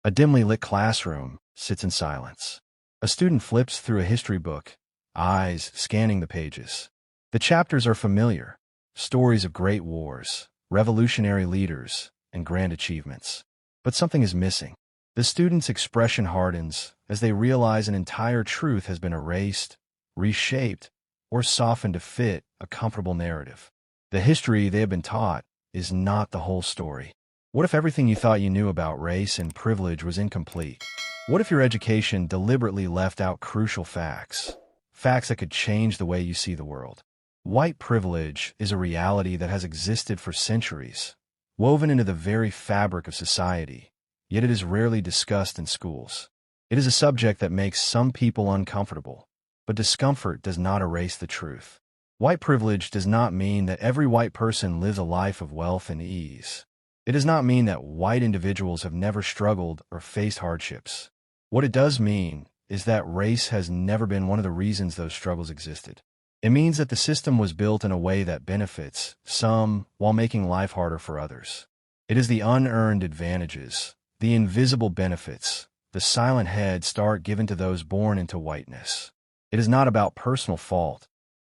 A dimly lit classroom sits in silence. A student flips through a history book, eyes scanning the pages. The chapters are familiar, stories of great wars, revolutionary leaders, and grand achievements. But something is missing. The student's expression hardens as they realize an entire truth has been erased, reshaped, or softened to fit a comfortable narrative. The history they have been taught is not the whole story. What if everything you thought you knew about race and privilege was incomplete? What if your education deliberately left out crucial facts? Facts that could change the way you see the world. White privilege is a reality that has existed for centuries, woven into the very fabric of society, yet it is rarely discussed in schools. It is a subject that makes some people uncomfortable, but discomfort does not erase the truth. White privilege does not mean that every white person lives a life of wealth and ease. It does not mean that white individuals have never struggled or faced hardships. What it does mean is that race has never been one of the reasons those struggles existed. It means that the system was built in a way that benefits some while making life harder for others. It is the unearned advantages, the invisible benefits, the silent head start given to those born into whiteness. It is not about personal fault.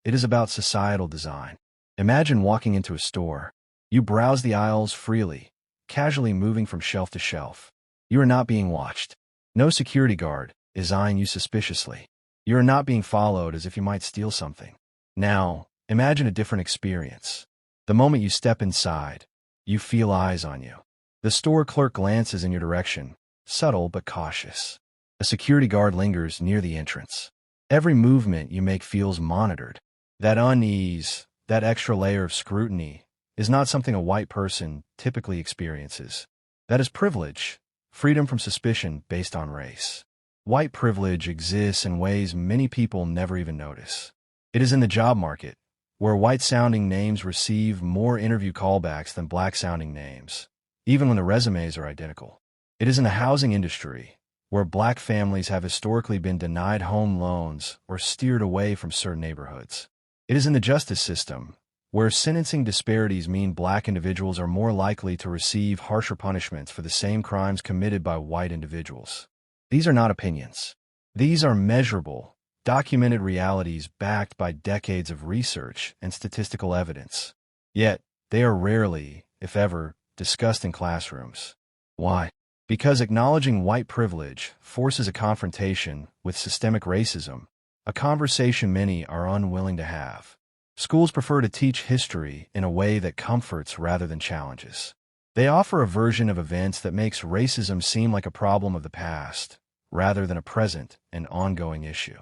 It is about societal design. Imagine walking into a store. You browse the aisles freely, casually moving from shelf to shelf. You are not being watched. No security guard is eyeing you suspiciously. You are not being followed as if you might steal something. Now, imagine a different experience. The moment you step inside, you feel eyes on you. The store clerk glances in your direction, subtle but cautious. A security guard lingers near the entrance. Every movement you make feels monitored. That unease, that extra layer of scrutiny, is not something a white person typically experiences. That is privilege, freedom from suspicion based on race. White privilege exists in ways many people never even notice. It is in the job market, where white-sounding names receive more interview callbacks than black-sounding names, even when the resumes are identical. It is in the housing industry, where black families have historically been denied home loans or steered away from certain neighborhoods. It is in the justice system, where sentencing disparities mean black individuals are more likely to receive harsher punishments for the same crimes committed by white individuals. These are not opinions. These are measurable, documented realities backed by decades of research and statistical evidence. Yet, they are rarely, if ever, discussed in classrooms. Why? Because acknowledging white privilege forces a confrontation with systemic racism, a conversation many are unwilling to have. Schools prefer to teach history in a way that comforts rather than challenges. They offer a version of events that makes racism seem like a problem of the past, rather than a present and ongoing issue.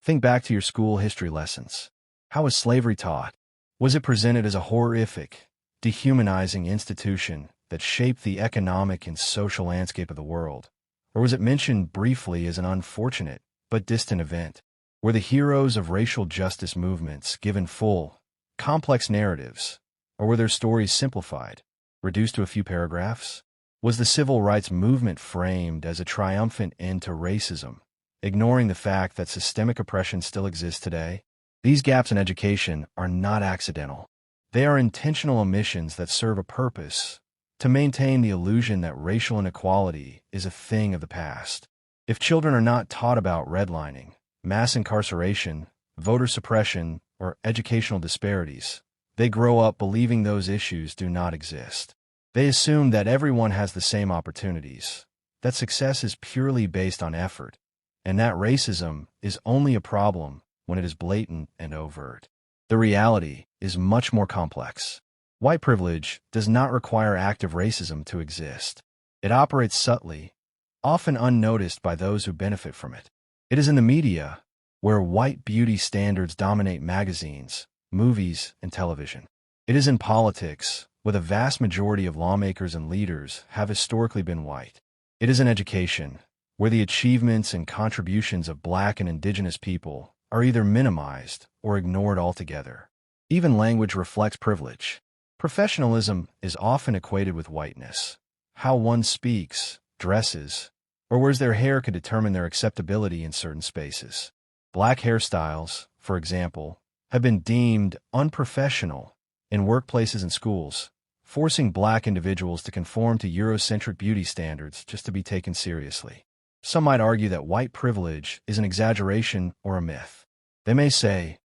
Think back to your school history lessons. How was slavery taught? Was it presented as a horrific, dehumanizing institution that shaped the economic and social landscape of the world? Or was it mentioned briefly as an unfortunate but distant event? Were the heroes of racial justice movements given full, complex narratives, or were their stories simplified, reduced to a few paragraphs? Was the civil rights movement framed as a triumphant end to racism, ignoring the fact that systemic oppression still exists today? These gaps in education are not accidental. They are intentional omissions that serve a purpose: to maintain the illusion that racial inequality is a thing of the past. If children are not taught about redlining, mass incarceration, voter suppression, or educational disparities, they grow up believing those issues do not exist. They assume that everyone has the same opportunities, that success is purely based on effort, and that racism is only a problem when it is blatant and overt. The reality is much more complex. White privilege does not require active racism to exist. It operates subtly, often unnoticed by those who benefit from it. It is in the media, where white beauty standards dominate magazines, movies, and television. It is in politics, where the vast majority of lawmakers and leaders have historically been white. It is in education, where the achievements and contributions of black and indigenous people are either minimized or ignored altogether. Even language reflects privilege. Professionalism is often equated with whiteness. How one speaks, dresses, or wears their hair could determine their acceptability in certain spaces. Black hairstyles, for example, have been deemed unprofessional in workplaces and schools, forcing black individuals to conform to Eurocentric beauty standards just to be taken seriously. Some might argue that white privilege is an exaggeration or a myth. They may say,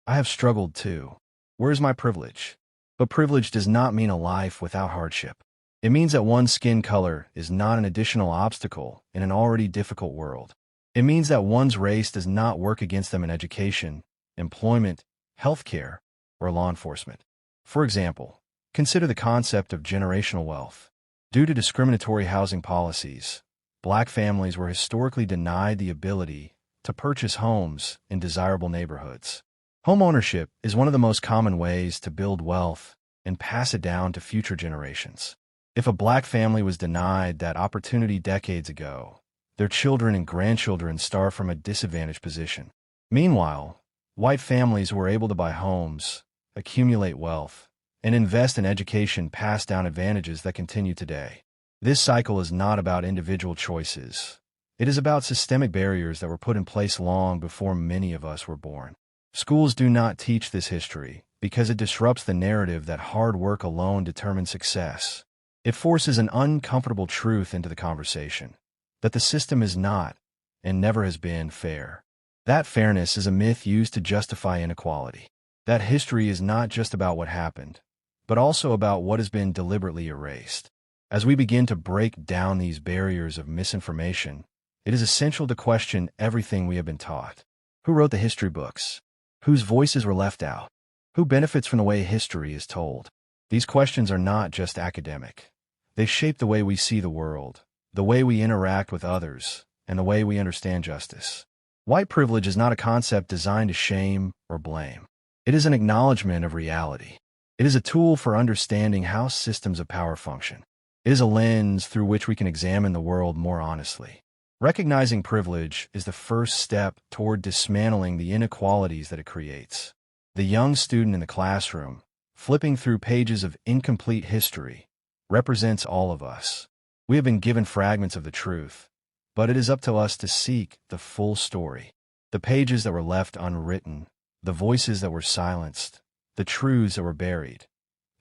I have struggled too. Where's my privilege? But privilege does not mean a life without hardship. It means that one's skin color is not an additional obstacle in an already difficult world. It means that one's race does not work against them in education, employment, healthcare, or law enforcement. For example, consider the concept of generational wealth. Due to discriminatory housing policies, black families were historically denied the ability to purchase homes in desirable neighborhoods. Homeownership is one of the most common ways to build wealth and pass it down to future generations. If a black family was denied that opportunity decades ago, their children and grandchildren start from a disadvantaged position. Meanwhile, white families who were able to buy homes, accumulate wealth, and invest in education pass down advantages that continue today. This cycle is not about individual choices. It is about systemic barriers that were put in place long before many of us were born. Schools do not teach this history because it disrupts the narrative that hard work alone determines success. It forces an uncomfortable truth into the conversation, that the system is not, and never has been, fair. That fairness is a myth used to justify inequality. That history is not just about what happened, but also about what has been deliberately erased. As we begin to break down these barriers of misinformation, it is essential to question everything we have been taught. Who wrote the history books? Whose voices were left out? Who benefits from the way history is told? These questions are not just academic. They shape the way we see the world, the way we interact with others, and the way we understand justice. White privilege is not a concept designed to shame or blame. It is an acknowledgement of reality. It is a tool for understanding how systems of power function. It is a lens through which we can examine the world more honestly. Recognizing privilege is the first step toward dismantling the inequalities that it creates. The young student in the classroom, flipping through pages of incomplete history, represents all of us. We have been given fragments of the truth, but it is up to us to seek the full story. The pages that were left unwritten, the voices that were silenced, the truths that were buried.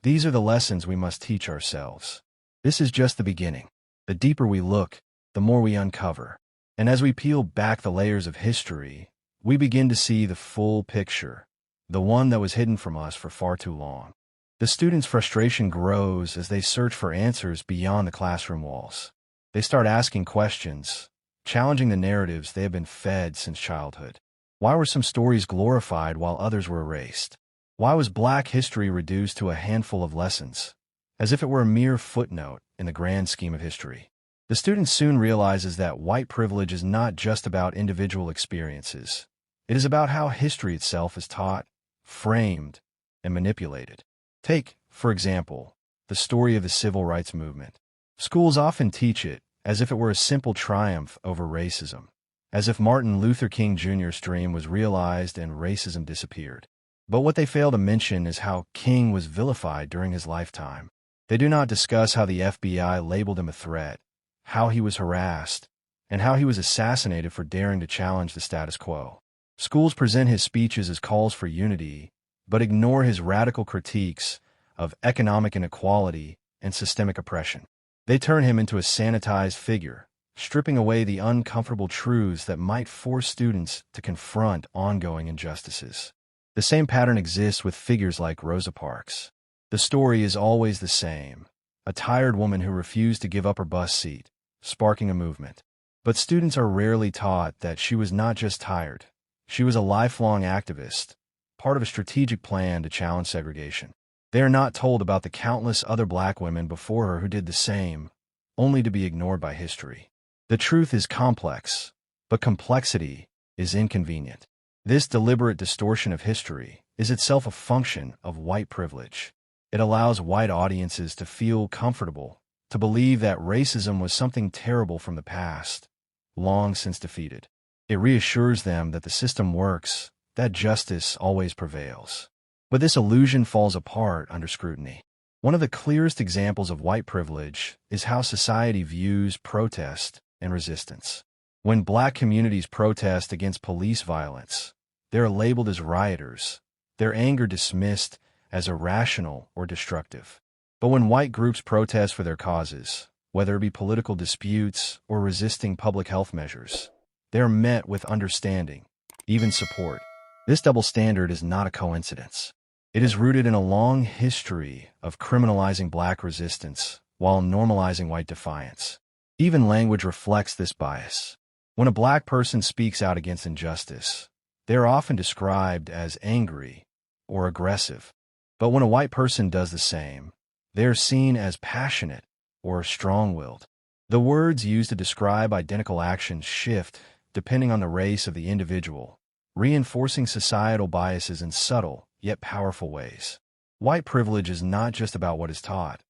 These are the lessons we must teach ourselves. This is just the beginning. The deeper we look, the more we uncover. And as we peel back the layers of history, we begin to see the full picture, the one that was hidden from us for far too long. The students' frustration grows as they search for answers beyond the classroom walls. They start asking questions, challenging the narratives they have been fed since childhood. Why were some stories glorified while others were erased? Why was Black history reduced to a handful of lessons, as if it were a mere footnote in the grand scheme of history? The student soon realizes that white privilege is not just about individual experiences. It is about how history itself is taught, framed, and manipulated. Take, for example, the story of the civil rights movement. Schools often teach it as if it were a simple triumph over racism, as if Martin Luther King Jr.'s dream was realized and racism disappeared. But what they fail to mention is how King was vilified during his lifetime. They do not discuss how the FBI labeled him a threat, how he was harassed, and how he was assassinated for daring to challenge the status quo. Schools present his speeches as calls for unity, but ignore his radical critiques of economic inequality and systemic oppression. They turn him into a sanitized figure, stripping away the uncomfortable truths that might force students to confront ongoing injustices. The same pattern exists with figures like Rosa Parks. The story is always the same: a tired woman who refused to give up her bus seat, sparking a movement. But students are rarely taught that she was not just tired. She was a lifelong activist, part of a strategic plan to challenge segregation. They are not told about the countless other Black women before her who did the same, only to be ignored by history. The truth is complex, but complexity is inconvenient. This deliberate distortion of history is itself a function of white privilege. It allows white audiences to feel comfortable, to believe that racism was something terrible from the past, long since defeated. It reassures them that the system works, that justice always prevails. But this illusion falls apart under scrutiny. One of the clearest examples of white privilege is how society views protest and resistance. When Black communities protest against police violence, they are labeled as rioters, their anger dismissed as irrational or destructive. But when white groups protest for their causes, whether it be political disputes or resisting public health measures, they are met with understanding, even support. This double standard is not a coincidence. It is rooted in a long history of criminalizing black resistance while normalizing white defiance. Even language reflects this bias. When a black person speaks out against injustice, they are often described as angry or aggressive. But when a white person does the same, they are seen as passionate or strong-willed. The words used to describe identical actions shift depending on the race of the individual, reinforcing societal biases in subtle yet powerful ways. White privilege is not just about what is taught.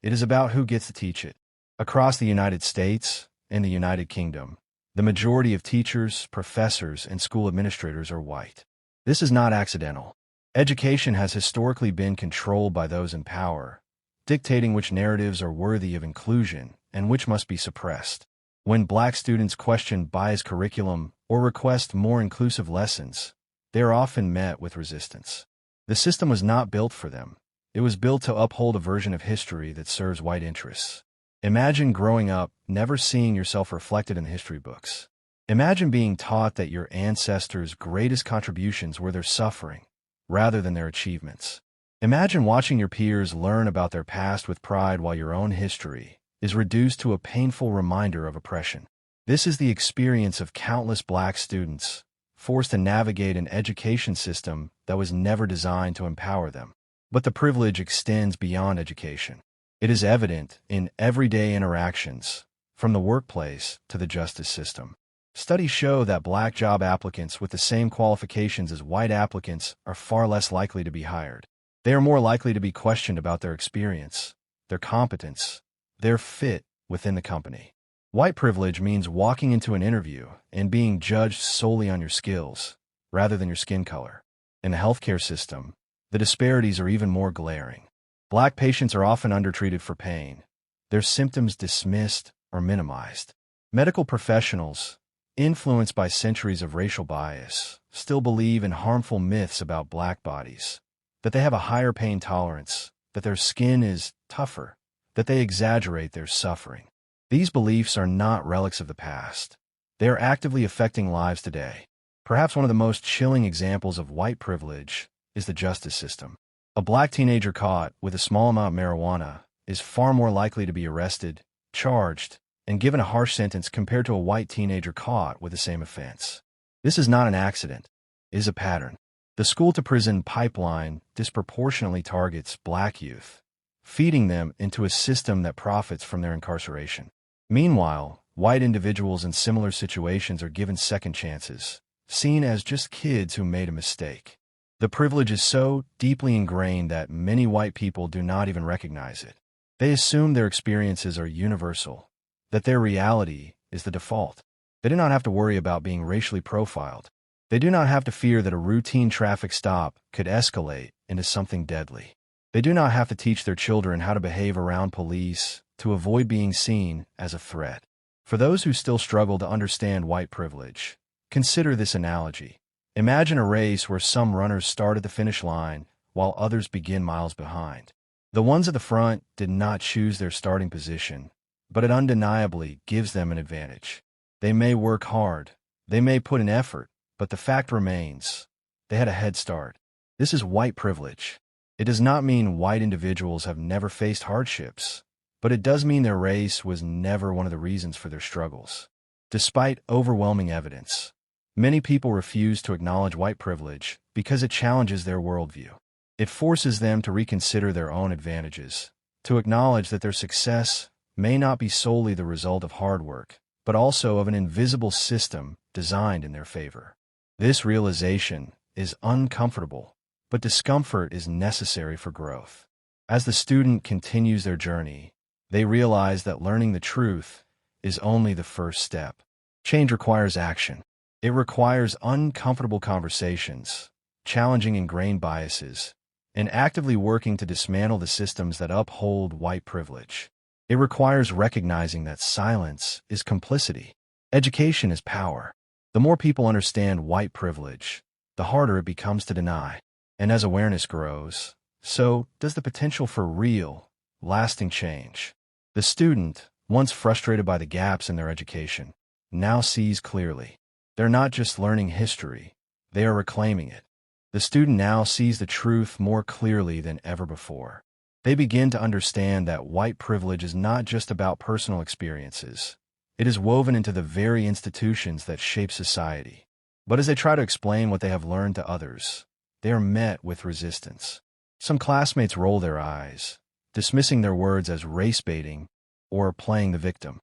It is about who gets to teach it. Across the United States and the United Kingdom, the majority of teachers, professors, and school administrators are white. This is not accidental. Education has historically been controlled by those in power, dictating which narratives are worthy of inclusion and which must be suppressed. When black students question biased curriculum or request more inclusive lessons, they are often met with resistance. The system was not built for them. It was built to uphold a version of history that serves white interests. Imagine growing up never seeing yourself reflected in the history books. Imagine being taught that your ancestors' greatest contributions were their suffering, rather than their achievements. Imagine watching your peers learn about their past with pride while your own history is reduced to a painful reminder of oppression. This is the experience of countless black students, forced to navigate an education system that was never designed to empower them. But the privilege extends beyond education. It is evident in everyday interactions, from the workplace to the justice system. Studies show that black job applicants with the same qualifications as white applicants are far less likely to be hired. They are more likely to be questioned about their experience, their competence, their fit within the company. White privilege means walking into an interview and being judged solely on your skills, rather than your skin color. In the healthcare system, the disparities are even more glaring. Black patients are often undertreated for pain, their symptoms dismissed or minimized. Medical professionals, influenced by centuries of racial bias, still believe in harmful myths about black bodies, that they have a higher pain tolerance, that their skin is tougher, that they exaggerate their suffering. These beliefs are not relics of the past. They are actively affecting lives today. Perhaps one of the most chilling examples of white privilege is the justice system. A black teenager caught with a small amount of marijuana is far more likely to be arrested, charged, and given a harsh sentence compared to a white teenager caught with the same offense. This is not an accident. It is a pattern. The school-to-prison pipeline disproportionately targets black youth, feeding them into a system that profits from their incarceration. Meanwhile, white individuals in similar situations are given second chances, seen as just kids who made a mistake. The privilege is so deeply ingrained that many white people do not even recognize it. They assume their experiences are universal, that their reality is the default. They do not have to worry about being racially profiled. They do not have to fear that a routine traffic stop could escalate into something deadly. They do not have to teach their children how to behave around police to avoid being seen as a threat. For those who still struggle to understand white privilege, consider this analogy. Imagine a race where some runners start at the finish line while others begin miles behind. The ones at the front did not choose their starting position, but it undeniably gives them an advantage. They may work hard, they may put in effort, but the fact remains, they had a head start. This is white privilege. It does not mean white individuals have never faced hardships, but it does mean their race was never one of the reasons for their struggles. Despite overwhelming evidence, many people refuse to acknowledge white privilege because it challenges their worldview. It forces them to reconsider their own advantages, to acknowledge that their success may not be solely the result of hard work, but also of an invisible system designed in their favor. This realization is uncomfortable, but discomfort is necessary for growth. As the student continues their journey, they realize that learning the truth is only the first step. Change requires action. It requires uncomfortable conversations, challenging ingrained biases, and actively working to dismantle the systems that uphold white privilege. It requires recognizing that silence is complicity. Education is power. The more people understand white privilege, the harder it becomes to deny. And as awareness grows, so does the potential for real, lasting change. The student, once frustrated by the gaps in their education, now sees clearly. They're not just learning history, they are reclaiming it. The student now sees the truth more clearly than ever before. They begin to understand that white privilege is not just about personal experiences. It is woven into the very institutions that shape society. But as they try to explain what they have learned to others, they are met with resistance. Some classmates roll their eyes, dismissing their words as race-baiting or playing the victim.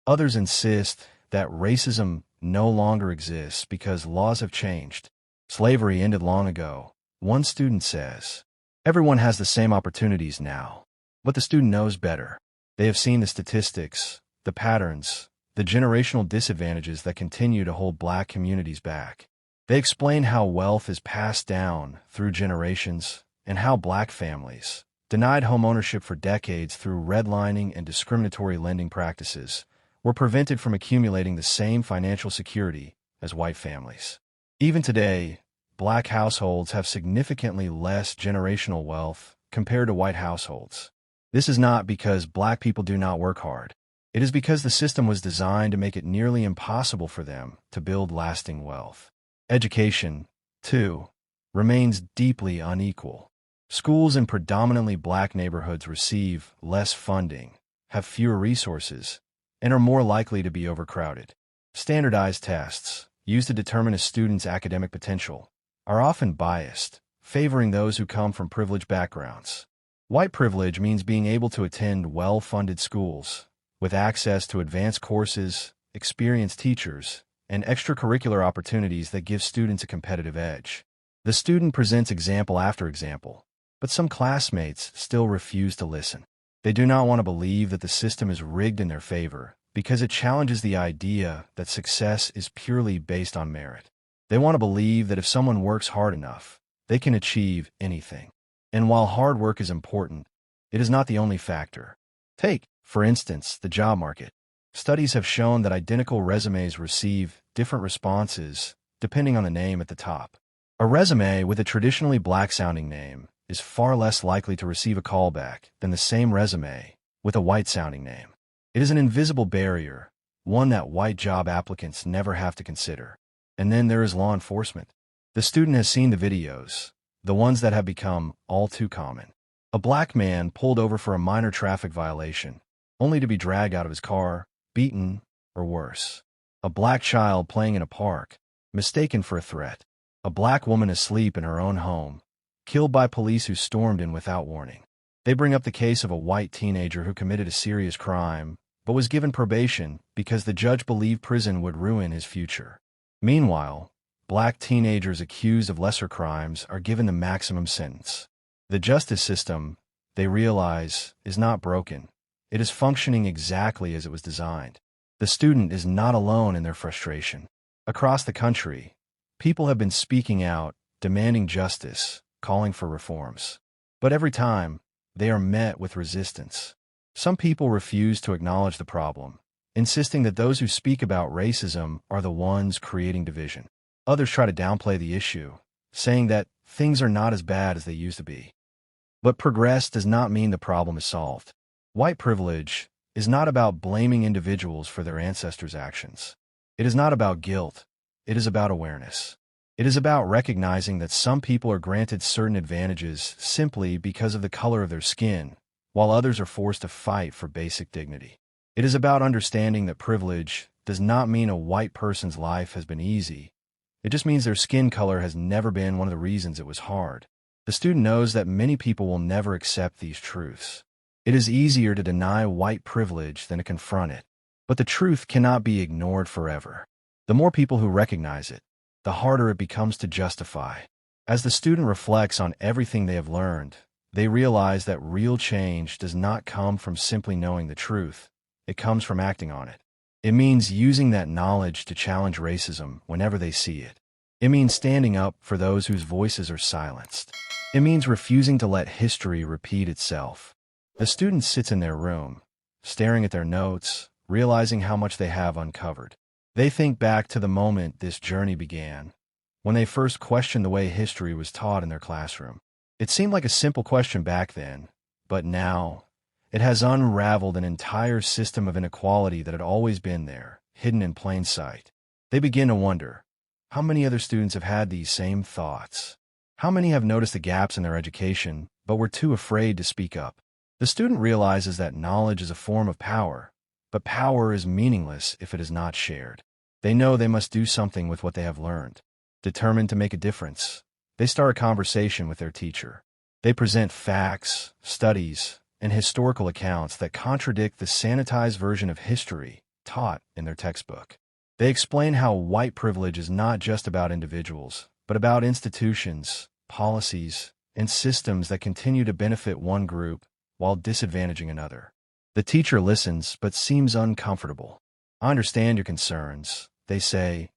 Others insist that racism no longer exists because laws have changed. Slavery ended long ago. One student says, "Everyone has the same opportunities now." But the student knows better. They have seen the statistics, the patterns, the generational disadvantages that continue to hold Black communities back. They explain how wealth is passed down through generations and how Black families, denied homeownership for decades through redlining and discriminatory lending practices, were prevented from accumulating the same financial security as white families. Even today, Black households have significantly less generational wealth compared to white households. This is not because Black people do not work hard. It is because the system was designed to make it nearly impossible for them to build lasting wealth. Education, too, remains deeply unequal. Schools in predominantly Black neighborhoods receive less funding, have fewer resources, and are more likely to be overcrowded. Standardized tests, used to determine a student's academic potential, are often biased, favoring those who come from privileged backgrounds. White privilege means being able to attend well-funded schools, with access to advanced courses, experienced teachers, and extracurricular opportunities that give students a competitive edge. The student presents example after example, but some classmates still refuse to listen. They do not want to believe that the system is rigged in their favor because it challenges the idea that success is purely based on merit. They want to believe that if someone works hard enough, they can achieve anything. And while hard work is important, it is not the only factor. Take, for instance, the job market. Studies have shown that identical resumes receive different responses depending on the name at the top. A resume with a traditionally Black-sounding name is far less likely to receive a callback than the same resume with a white-sounding name. It is an invisible barrier, one that white job applicants never have to consider. And then there is law enforcement. The student has seen the videos, the ones that have become all too common. A Black man pulled over for a minor traffic violation, only to be dragged out of his car, beaten, or worse. A Black child playing in a park, mistaken for a threat. A Black woman asleep in her own home, killed by police who stormed in without warning. They bring up the case of a white teenager who committed a serious crime, but was given probation because the judge believed prison would ruin his future. Meanwhile, Black teenagers accused of lesser crimes are given the maximum sentence. The justice system, they realize, is not broken. It is functioning exactly as it was designed. The student is not alone in their frustration. Across the country, people have been speaking out, demanding justice, calling for reforms. But every time, they are met with resistance. Some people refuse to acknowledge the problem, insisting that those who speak about racism are the ones creating division. Others try to downplay the issue, saying that things are not as bad as they used to be. But progress does not mean the problem is solved. White privilege is not about blaming individuals for their ancestors' actions. It is not about guilt. It is about awareness. It is about recognizing that some people are granted certain advantages simply because of the color of their skin, while others are forced to fight for basic dignity. It is about understanding that privilege does not mean a white person's life has been easy. It just means their skin color has never been one of the reasons it was hard. The student knows that many people will never accept these truths. It is easier to deny white privilege than to confront it. But the truth cannot be ignored forever. The more people who recognize it, the harder it becomes to justify. As the student reflects on everything they have learned, they realize that real change does not come from simply knowing the truth. It comes from acting on it. It means using that knowledge to challenge racism whenever they see it. It means standing up for those whose voices are silenced. It means refusing to let history repeat itself. The student sits in their room, staring at their notes, realizing how much they have uncovered. They think back to the moment this journey began, when they first questioned the way history was taught in their classroom. It seemed like a simple question back then, but now, It has unraveled an entire system of inequality that had always been there, hidden in plain sight. They begin to wonder, how many other students have had these same thoughts? How many have noticed the gaps in their education, but were too afraid to speak up? The student realizes that knowledge is a form of power, but power is meaningless if it is not shared. They know they must do something with what they have learned. Determined to make a difference, they start a conversation with their teacher. They present facts, studies, and historical accounts that contradict the sanitized version of history taught in their textbook. They explain how white privilege is not just about individuals, but about institutions, policies, and systems that continue to benefit one group while disadvantaging another. The teacher listens but seems uncomfortable. "I understand your concerns," they say,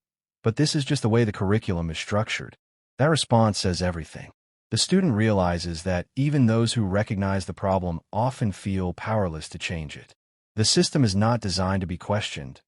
"but this is just the way the curriculum is structured." That response says everything. The student realizes that even those who recognize the problem often feel powerless to change it. The system is not designed to be questioned.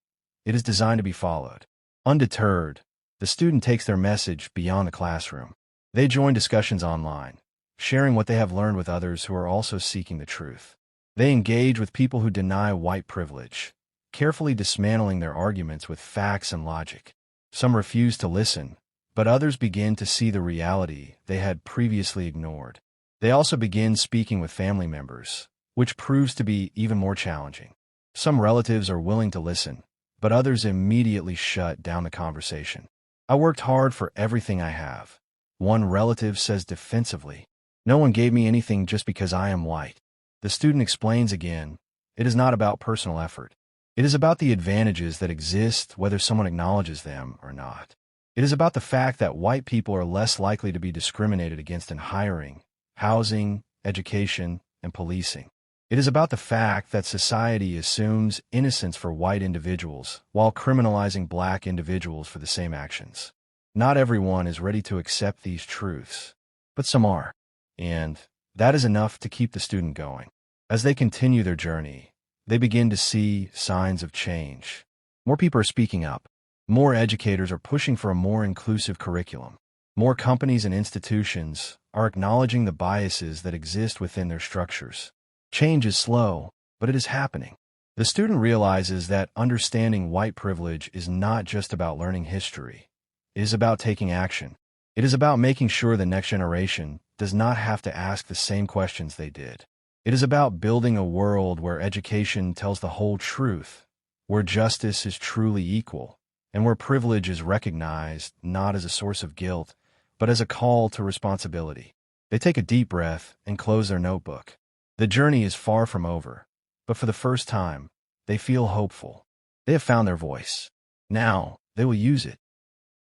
It is designed to be followed. Undeterred, the student takes their message beyond the classroom. They join discussions online, sharing what they have learned with others who are also seeking the truth. They engage with people who deny white privilege, carefully dismantling their arguments with facts and logic. Some refuse to listen, but others begin to see the reality they had previously ignored. They also begin speaking with family members, which proves to be even more challenging. Some relatives are willing to listen, but others immediately shut down the conversation. "I worked hard for everything I have," one relative says defensively. "No one gave me anything just because I am white." The student explains again, it is not about personal effort. It is about the advantages that exist whether someone acknowledges them or not. It is about the fact that white people are less likely to be discriminated against in hiring, housing, education, and policing. It is about the fact that society assumes innocence for white individuals while criminalizing black individuals for the same actions. Not everyone is ready to accept these truths, but some are. And that is enough to keep the student going. As they continue their journey, they begin to see signs of change. More people are speaking up. More educators are pushing for a more inclusive curriculum. More companies and institutions are acknowledging the biases that exist within their structures. Change is slow, but it is happening. The student realizes that understanding white privilege is not just about learning history. It is about taking action. It is about making sure the next generation does not have to ask the same questions they did. It is about building a world where education tells the whole truth, where justice is truly equal, and where privilege is recognized not as a source of guilt, but as a call to responsibility. They take a deep breath and close their notebook. The journey is far from over, but for the first time, they feel hopeful. They have found their voice. Now, they will use it.